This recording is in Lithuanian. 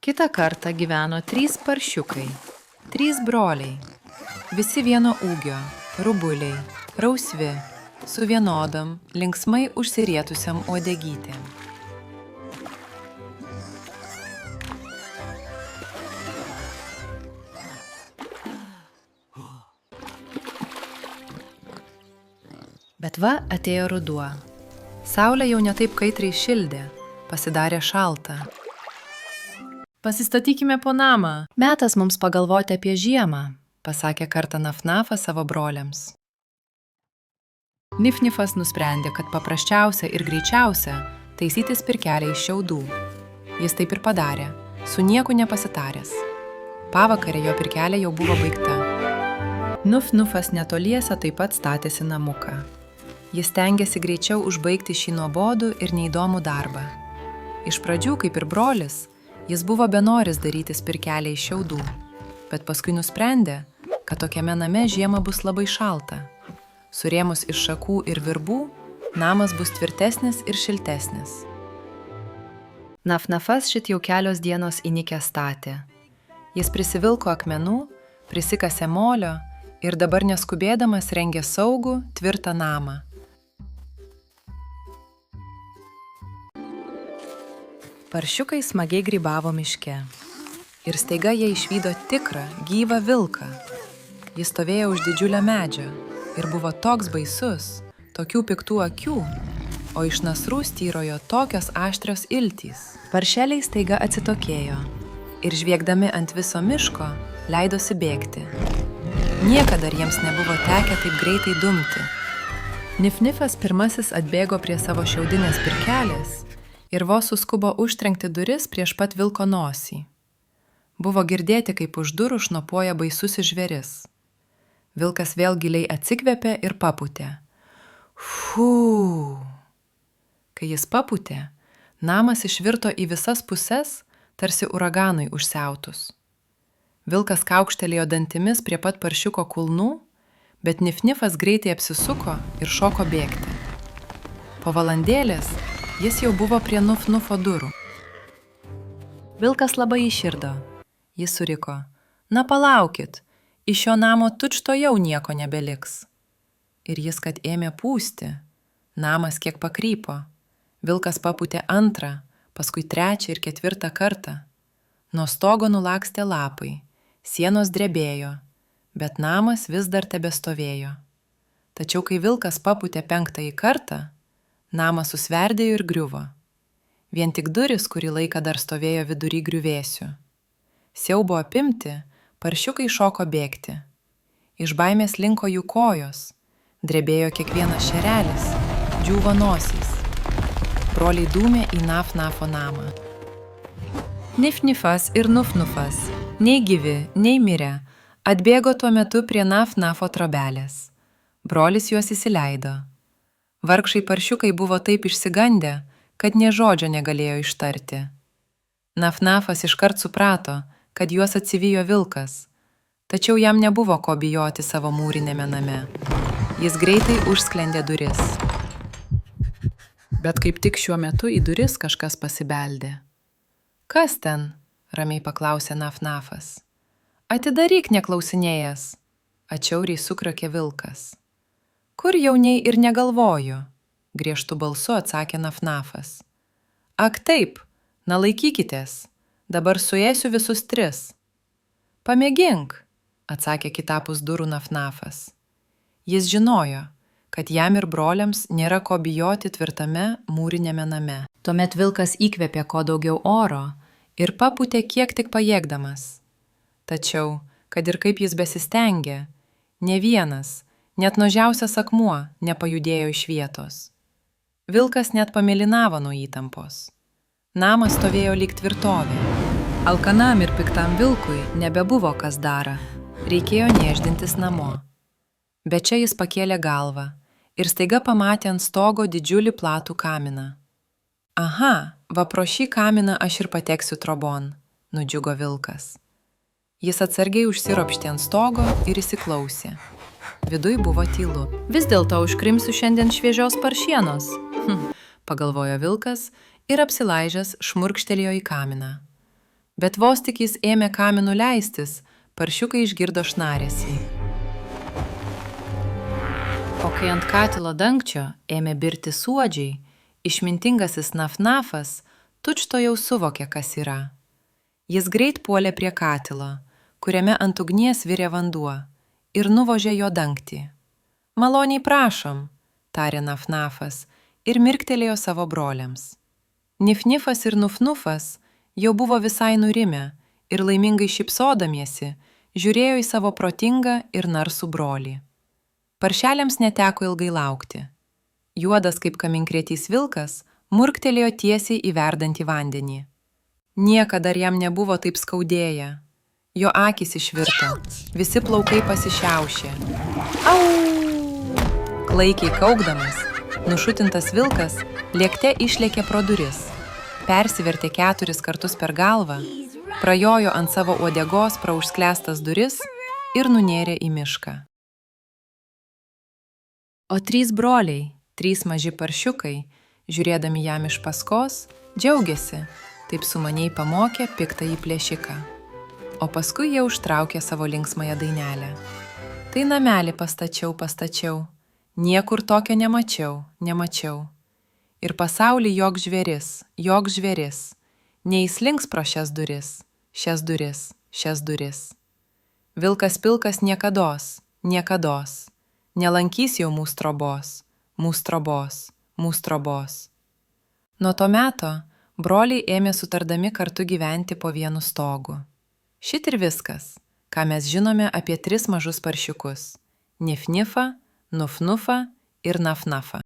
Kitą kartą gyveno 3 paršiukai, 3 broliai, visi vieno ūgio, rubuliai, rausvi, su vienodam, linksmai užsirietusiam uodegytėm. Bet va atėjo ruduo. Saulė jau netaip kaitriai šildė, pasidarė šalta. Pasistatykime po namą. Metas mums pagalvoti apie žiemą, pasakė kartą Nafnafas savo broliams. Nifnifas nusprendė, kad paprasčiausia ir greičiausia taisyti spirkelę iš šiaudų. Jis taip ir padarė, su nieku nepasitaręs. Pavakarę jo pirkelė jau buvo baigta. Nufnufas netoliese taip pat statėsi namuką. Jis stengėsi greičiau užbaigti šį nuobodų ir neįdomų darbą. Iš pradžių, kaip ir brolis, jis buvo benoris daryti spirkelę iš šiaudų, bet paskui nusprendė, kad tokiame name žiemą bus labai šalta. Surėmus iš šakų ir virbų, namas bus tvirtesnis ir šiltesnis. Nafnafas šit jau kelios dienos įnikę statė. Jis prisivilko akmenų, prisikasė molio ir dabar neskubėdamas rengė saugų, tvirtą namą. Paršiukai smagiai grybavo miške. Ir staiga jie išvydo tikrą, gyvą vilką. Jis stovėjo už didžiulio medžio ir buvo toks baisus, tokių piktų akių, o iš nasrų styrojo tokios aštrios iltys. Paršeliai staiga atsitokėjo ir žviegdami ant viso miško leidosi bėgti. Niekada jiems nebuvo tekę taip greitai dumti. Nifnifas pirmasis atbėgo prie savo šiaudinės pirkelės ir vos suskubo užtrenkti duris prieš pat vilko nosį. Buvo girdėti, kaip už durų šnopuoja baisusis žvėris. Vilkas vėl giliai atsikvėpė ir papūtė. Fū! Kai jis papūtė, namas išvirto į visas puses, tarsi uraganui užsiautus. Vilkas kaukštelėjo dantimis prie pat paršiuko kulnų, bet Nifnifas greitai apsisuko ir šoko bėgti. Po valandėlės jis jau buvo prie Nufnufo durų. Vilkas labai įširdo. Jis suriko. Na palaukit, iš šio namo tučto jau nieko nebeliks. Ir jis kad ėmė pūsti. Namas kiek pakrypo. Vilkas papūtė antrą, paskui trečią ir ketvirtą kartą. Nuo stogo nulakstė lapai, sienos drebėjo, bet namas vis dar tebestovėjo. Tačiau kai Vilkas papūtė penktąjį kartą, namas susverdėjo ir griuvo. Vien tik durys kurį laiką dar stovėjo vidury griuvėsių. Siaubo apimti, paršiukai šoko bėgti. Iš baimės linko jų kojos, drebėjo kiekvienas šerelis, džiūvo nosys. Broliai dūmė į Nafnafo namą. Nifnifas ir Nufnufas, nei gyvi, nei mirę, atbėgo tuo metu prie Nafnafo trobelės. Brolis juos įsileido. Vargšai paršiukai buvo taip išsigandę, kad nė žodžio negalėjo ištarti. Nafnafas iškart suprato, kad juos atsivijo vilkas, tačiau jam nebuvo ko bijoti savo mūrinėme name. Jis greitai užsklendė duris. Bet kaip tik šiuo metu į duris kažkas pasibeldė. Kas ten? Ramiai paklausė Nafnafas. Atidaryk, neklausinėjęs, atšiauriai sukrakė vilkas. Kur jauniai ir negalvoju, griežtu balsu atsakė Nafnafas. Ak taip, na laikykitės, dabar suėsiu visus 3. Pamėgink, atsakė kitapus durų Nafnafas. Jis žinojo, kad jam ir broliams nėra ko bijoti tvirtame mūrinėme name. Tuomet vilkas įkvėpė ko daugiau oro ir papūtė kiek tik pajėgdamas. Tačiau, kad ir kaip jis besistengė, ne vienas, net mažiausias akmuo nepajudėjo iš vietos. Vilkas net pamėlynavo nuo įtampos. Namas stovėjo lyg tvirtovė. Alkanam ir piktam vilkui nebebuvo kas dara. Reikėjo nėždintis namo. Bet čia jis pakėlė galvą ir staiga pamatė ant stogo didžiulį platų kaminą. Aha, va pro šį kaminą aš ir pateksiu trobon, nudžiugo vilkas. Jis atsargiai užsiropštė ant stogo ir įsiklausė. Viduj buvo tylu. Vis dėlto užkrimsiu šiandien šviežios paršienos, pagalvojo vilkas ir apsilaižęs šmurkštelėjo į kaminą. Bet vos tik jis ėmė kaminu leistis, paršiukai išgirdo šnaresį. O kai ant katilo dangčio ėmė birti suodžiai, išmintingasis Naf-Nafas tučtuojau suvokė, kas yra. Jis greit puolė prie katilo, kuriame ant ugnies virė vanduo, ir nuvožė jo dangtį. Maloniai prašom, tarė Naf-Nafas ir mirktelėjo savo broliams. Nif-Nifas ir Nuf-Nufas jau buvo visai nurimę ir laimingai šypsodamiesi žiūrėjo į savo protingą ir narsų brolį. Paršeliams neteko ilgai laukti. Juodas kaip kaminkrėtys vilkas murktelėjo tiesiai į verdantį vandenį. Niekada dar jam nebuvo taip skaudėję. Jo akys išvirto, visi plaukai pasišiaušė. Au! Klaikiai kaukdamas, nušutintas vilkas lėkte išlėkė pro duris, persivertė 4 kartus per galvą, prajojo ant savo uodegos pro užsklęstas duris ir nunėrė į mišką. O 3 broliai, 3 maži paršiukai, žiūrėdami jam iš paskos, džiaugiasi, taip sumaniai pamokė piktąjį plėšiką. O paskui jie užtraukė savo linksmąją dainelę. Tai namelį pastačiau, niekur tokio nemačiau. Ir pasauly joks žvėris, neįslinks pro šias duris. Vilkas pilkas niekados, nelankys jau mūs trobos. Nuo to meto broliai ėmė sutardami kartu gyventi po vienu stogu. Šit ir viskas, ką mes žinome apie 3 mažus paršiukus – Nif-Nifą, Nuf-Nufą ir Naf-Nafą.